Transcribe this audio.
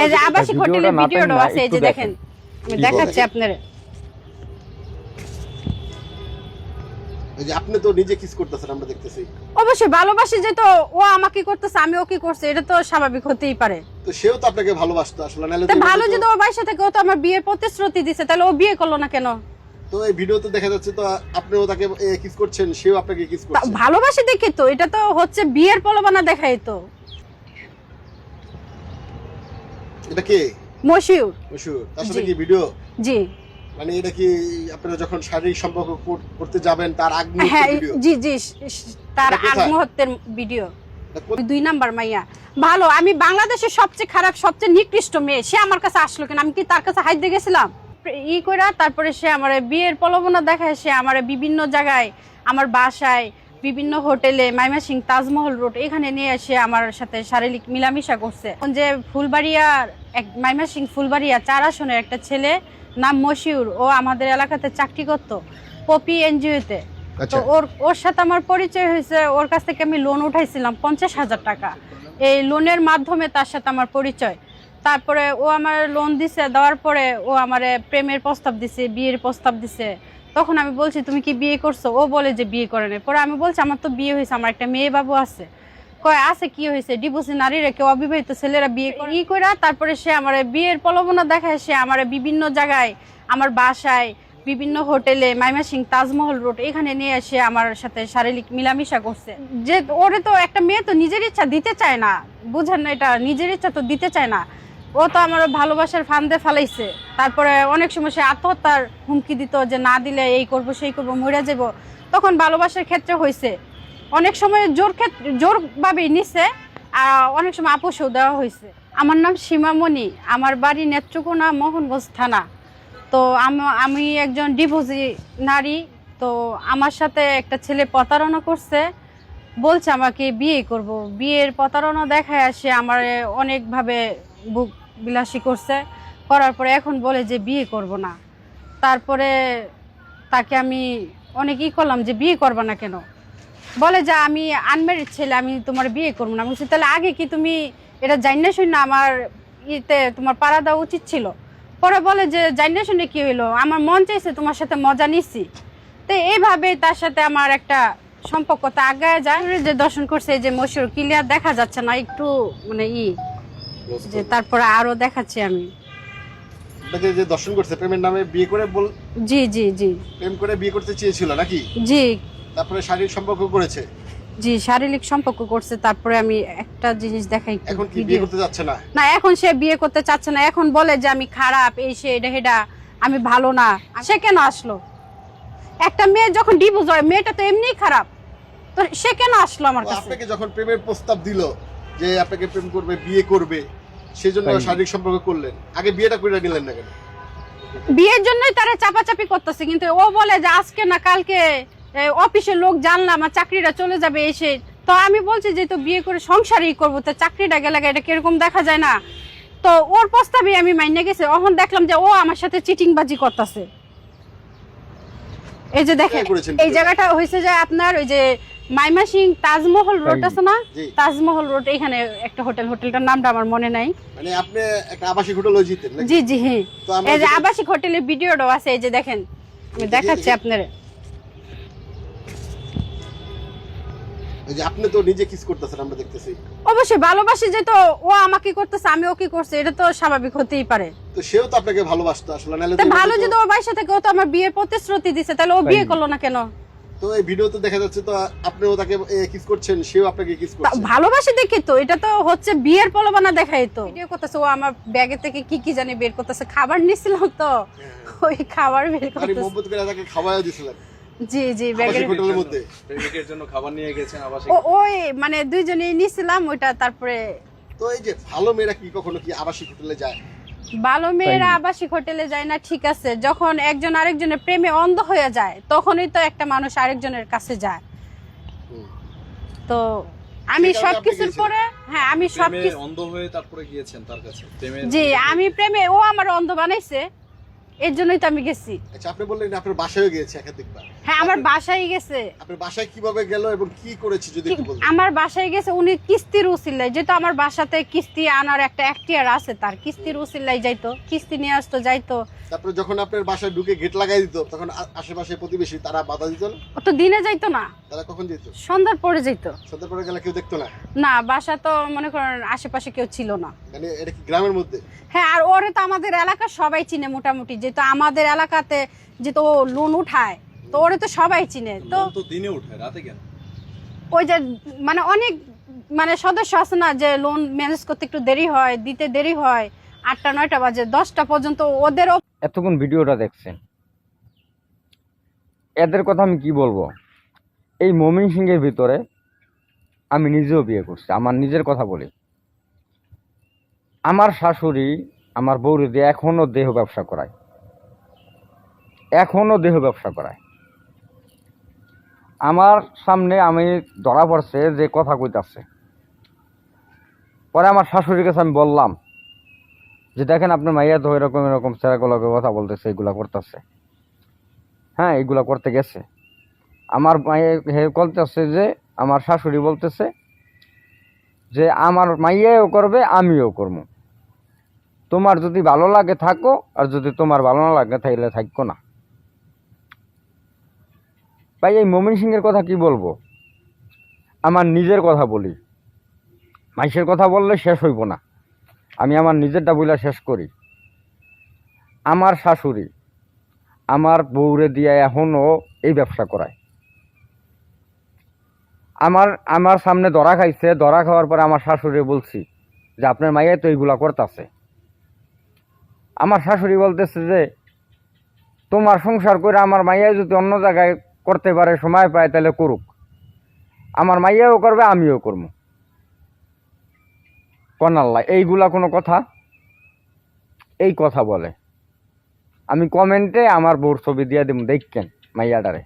এই যে আবাসিক হোটেলের ভিডিওটা আছে, এই যে দেখেন, আমি দেখাচ্ছি আপনারে। এই যে আপনি তো নিজে কিস করতেছেন, আমরা দেখতেছি। অবশ্যই ভালোবাসি, যে তো ও আমাকে করতেছে, আমি ওকে করছি, এটা তো স্বাভাবিক হতেই পারে। তো সেও তো আপনাকে ভালোবাসতো আসলে, নালে তো ভালো, যদি ওর বাসায় থেকে ও তো আমার বিয়ের প্রতিশ্রুতি দিছে, তাহলে ও বিয়ে করলো না কেন? তো এই ভিডিওতে দেখা যাচ্ছে তো আপনিও তাকে কিস করছেন, সেও আপনাকে কিস করছে। ভালোবাসি দেখি তো, এটা তো হচ্ছে বিয়ের প্রলোভনা দেখাই তো। এটা কে? মশিউর। মশিউর, তার সাথে কি ভিডিও? জি। মানে এটা কি আপনারা যখন শারীরিক সম্পর্ক করতে যাবেন তার আগ মুহূর্তের হ্যাঁ, ভিডিও? জি জি, তার আগ মুহূর্তের ভিডিও। 2 নাম্বার মাইয়া ভালো, আমি বাংলাদেশের সবচেয়ে খারাপ, সবচেয়ে নিকৃষ্ট মেয়ে, সে আমার কাছে আসলো কেন? আমি কি তার কাছে হাইট দিয়ে গেছিলাম? কইরা তারপরে সে আমার বিয়ের প্রলোভনা দেখায়, সে আমার বিভিন্ন জায়গায়, আমার বাসায়, বিভিন্ন হোটেলে, মাইমাসিং তাজমহল রোড, এখানে নিয়ে এসে আমার সাথে শারীরিক মিলামিশা করছে। যে ফুলবাড়িয়ার মাইমাসিং ফুলবাড়িয়া 4 আসনের একটা ছেলে নাম মশিউর, ও আমাদের এলাকাতে চাকরি করতো পপি এনজিওতে। তো ওর সাথে আমার পরিচয় হয়েছে, ওর কাছ থেকে আমি লোন উঠাইছিলাম 50,000 টাকা। এই লোনের মাধ্যমে তার সাথে আমার পরিচয়। তারপরে ও আমার লোন দিছে, দেওয়ার পরে ও আমার প্রেমের প্রস্তাব দিছে, বিয়ের প্রস্তাব দিছে। তখন আমি বলছি তুমি কি বিয়ে করছো? ও বলে যে বিয়ে করে নাই। পরে আমি বলছি আমার তো বিয়ে হয়েছে, আমার একটা মেয়ে বাবু আছে। কয় আছে, কি হয়েছে? ডিভোর্সি নারীরা, কেউ অবিবাহিত ছেলেরা বিয়ে করে কইরা তারপরে সে আমার বিয়ের প্রলোভনা দেখায়, সে আমার বিভিন্ন জায়গায়, আমার বাসায়, বিভিন্ন হোটেলে, মাইমাসিং তাজমহল রোড, এখানে নিয়ে এসে আমার সাথে শারীরিক মিলামিশা করছে। যে ওরে তো একটা মেয়ে তো নিজের ইচ্ছা দিতে চায় না, বুঝেন না? এটা নিজের ইচ্ছা তো দিতে চায় না। ও তো আমার ভালোবাসার ফান্দে ফালাইছে। তারপরে অনেক সময় সে আত্মহত্যার হুমকি দিত, যে না দিলে এই করব সেই করব, মরে যাব। তখন ভালোবাসার ক্ষেত্রে হয়েছে, অনেক সময় জোরভাবেই নিছে, আর অনেক সময় আপোষও দেওয়া হয়েছে। আমার নাম সীমামণি, আমার বাড়ি নেত্রকোনা, মোহনগঞ্জ থানা। তো আমি একজন ডিভোর্সি নারী। তো আমার সাথে একটা ছেলে প্রতারণা করছে, বলছে আমাকে বিয়ে করব। বিয়ের প্রতারণা দেখায় আসে আমার অনেকভাবে বুক বিলাসী করছে, করার পরে এখন বলে যে বিয়ে করব না। তারপরে তাকে আমি অনেকই করলাম যে বিয়ে করবা না কেন? বলে যে আমি আনম্যারিড ছেলে, আমি তোমার বিয়ে করবো না। আমি বলছি তাহলে আগে কি তুমি এটা জানিনা শুনে আমার তোমার পাড়া দেওয়া উচিত ছিল? পরে বলে যে জানিনা শুনে কি হইলো, আমার মন চাইছে, তোমার সাথে মজা নিচ্ছি। তো এইভাবে তার সাথে আমার একটা সম্পর্কটা আগায় যায়। যে দর্শন করছে, যে মশিউর ক্লিয়ার দেখা যাচ্ছে না, একটু মানে যে তারপরে আরো দেখাচ্ছি আমি। আপনাকে যে দর্শন করছে প্রেমের নামে বিয়ে করে জি জি জি, প্রেম করে বিয়ে করতে চেয়েছিল নাকি? জি। তারপরে শারীরিক সম্পর্ক করেছে? জি, শারীরিক সম্পর্ক করছে। তারপরে আমি একটা জিনিস দেখাই, এখন কি বিয়ে করতে যাচ্ছে না? না, এখন সে বিয়ে করতে চাচ্ছে না। এখন বলে যে আমি খারাপ, এই সে এটা হেডা, আমি ভালো না। সে কেন আসলো? একটা মেয়ে যখন ডিভোর্স হয়, মেয়েটা তো এমনিই খারাপ, তো সে কেন আসলো আমার কাছে? আপনাকে যখন প্রেমের প্রস্তাব দিল যে আপনাকে প্রেম করবে, বিয়ে করবে, সেজন্য শারীরিক সম্পর্ক করলেন, আগে বিয়েটা করে নিলেন না কেন? বিয়ের জন্যই তারা চাপাচাপি করতেছে, কিন্তু ও বলে যে আজকে না কালকে অফিসের লোক জানলাম আমার চাকরিটা চলে যাবে এসে। তো আমি বলছি যে তো বিয়ে করে সংসারই করবো, তো চাকরিটা গেলে এটা কিরকম দেখা যায় না? তো ওর প্রস্তাবে আমি মাইনে গেছি। এখন দেখলাম যে ও আমার সাথে চিটিংবাজি করতেছে। এই যে দেখেন, এই জায়গাটা হয়েছে যে আপনার ওই যে মাইমাসিং তাজমহল রোড আছে না, তাজমহল রোড, এখানে একটা হোটেলটার নামটা আমার মনে নাই। মানে আপনি একটা আবাসিক হোটেলে যেতেন নাকি? জি জি, হ্যাঁ। এই যে আবাসিক হোটেলের ভিডিওটাও আছে, এই যে দেখেন, আমি দেখাচ্ছি আপনারে। এই যে আপনি তো নিজে কিস করতেছেন, আমরা দেখতেছি। অবশ্যই ভালোবাসি, যে তো ও আমাকে করতেছে, আমি ওকে করছি, এটা তো স্বাভাবিক হতেই পারে। তো সেও তো আপনাকে ভালোবাসতো আসলে, নালে তো ভালো, যদি ওর বাসায় থেকে ও তো আমার বিয়ের প্রতিশ্রুতি দিছে, তাহলে ও বিয়ে করলো না কেন? তো এই ভিডিওতে দেখা যাচ্ছে তো আপনিও তাকে কিস করছেন, সেও আপনাকে কিস করছে। ভালোবাসি দেখি তো, এটা তো হচ্ছে বিয়ের প্রলোভনা দেখাই তো। ভিডিও করতেছে, ও আমার ব্যাগে থেকে কি জানি বের করতেছে। খাবার নিছিলাম তো, ওই খাবার বের করতেছে। আরে মোহাম্মদ করে তাকে খাওয়াও দিছিলেন? জি জি, ব্যাগের হোটেলের মধ্যে প্রেমিকের জন্য খাবার নিয়ে গেছেন আবাসিক। ওই মানে দুইজনেই নিছিলাম ওইটা। তারপরে তো এই যে ভালো মেয়েরা কি কখনো কি আবাসিক হোটেলে যায়? ভালো মেয়েরা আবাসিক হোটেলে যায় না, ঠিক আছে। যখন একজন আরেকজনের প্রেমে অন্ধ হয়ে যায়, তখনই তো একটা মানুষ আরেকজনের কাছে যায়। তো আমি সবকিছুর পরে, হ্যাঁ, আমি সবকিছু অন্ধ হয়ে তারপরে গিয়েছেন তার কাছে প্রেমে। জি, আমি প্রেমে, ও আমার অন্ধ বানাইছে, এর জন্যই তো আমি গেছি। আচ্ছা, আপনি বললেন আপনার বাসায়ও গিয়েছে একাধিকবার। হ্যাঁ আমার বাসায় গেছে। আপনার বাসায় কিভাবে গেল এবং কি করেছে যদি একটু বলতেন? আমার বাসায় গেছে উনি কিস্তির উসিলায়, যেহেতু আমার বাসাতে কিস্তি আনার একটা এখতিয়ার আছে, তার কিস্তির উসিলায় যাইতো, কিস্তি নিয়ে আসতো যাইতো। তারপরে যখন আপনার বাসায় ঢুকে গেট লাগাই দিত তখন আশেপাশে প্রতিবেশী তারা বাধা দিত না? ও তো দিনে যাইতো না, তারা কখন যেত? সন্ধ্যার পরে যাইতো। সন্ধ্যার পরে গেলে কেউ দেখতো না? না বাসা তো মনে করেন আশেপাশে কেউ ছিল না। মানে এটা কি গ্রামের মধ্যে? হ্যাঁ আর ওরে তো আমাদের এলাকার সবাই চিনে মোটামুটি, যেহেতু আমাদের এলাকাতে যেহেতু ও লোন উঠায় তো ওরে তো সবাই চিনে। তো তো দিনে উঠায়, রাতে কেন? ওই যে মানে অনেক মানে সদস্য আছে না, যে লোন ম্যানেজ করতে একটু দেরি হয়, দিতে দেরি হয়, 8টা 9টা বাজে, 10টা পর্যন্ত ওদেরও। এতক্ষণ ভিডিওটা দেখছেন, এদের কথা আমি কি বলবো। এই ময়মনসিংহের ভিতরে আমি নিজেও বিয়ে করছি, আমার নিজের কথা বলি। আমার শাশুড়ি আমার বউরে দিয়ে এখনো দেহ ব্যবসা করায়, এখনো দেহ ব্যবসা করায়। আমার সামনে আমি ধরা পড়ছে যে কথা কইতাছে। পরে আমার শাশুড়ির কাছে আমি বললাম যে দেখেন আপনার মাইয়া তো এরকম এরকম সেরাকলকে কথা বলতেছে, এগুলা করতেছে, হ্যাঁ এগুলা করতে গেছে। আমার মাইয়া হে বলতেছে যে, আমার শাশুড়ি বলতেছে যে আমার মাইয়াও করবে আমিও করবো, তোমার যদি ভালো লাগে থাকো, আর যদি তোমার ভালো না লাগে তাহলে থাকো না। ভাই এই ময়মনসিংহের কথা কি বলবো, আমার নিজের কথা বলি। মাইসের কথা বললে শেষ হইব না, আমি আমার নিজেরটা বইলা শেষ করি। আমার শাশুড়ি আমার বউরে দিয়ে এখনও এই ব্যবসা করায়। আমার সামনে ধরা খাইছে, ধরা খাওয়ার পরে আমার শাশুড়ি বলছি যে আপনার মাইয়া তো এইগুলা করতেছে। আমার শাশুড়ি বলতেছে যে তোমার সংসার করে আমার মাইয়া যদি অন্য জায়গায় করতে পারে, সময় পায়, তাহলে করুক, আমার মাইয়াও করবে আমিও করবো। কনাল্লা এইগুলা কোনো কথা? এই কথা বলে। আমি কমেন্টে আমার বউর ছবি দিয়ে দেব, দেখকেন মাইয়াটারে।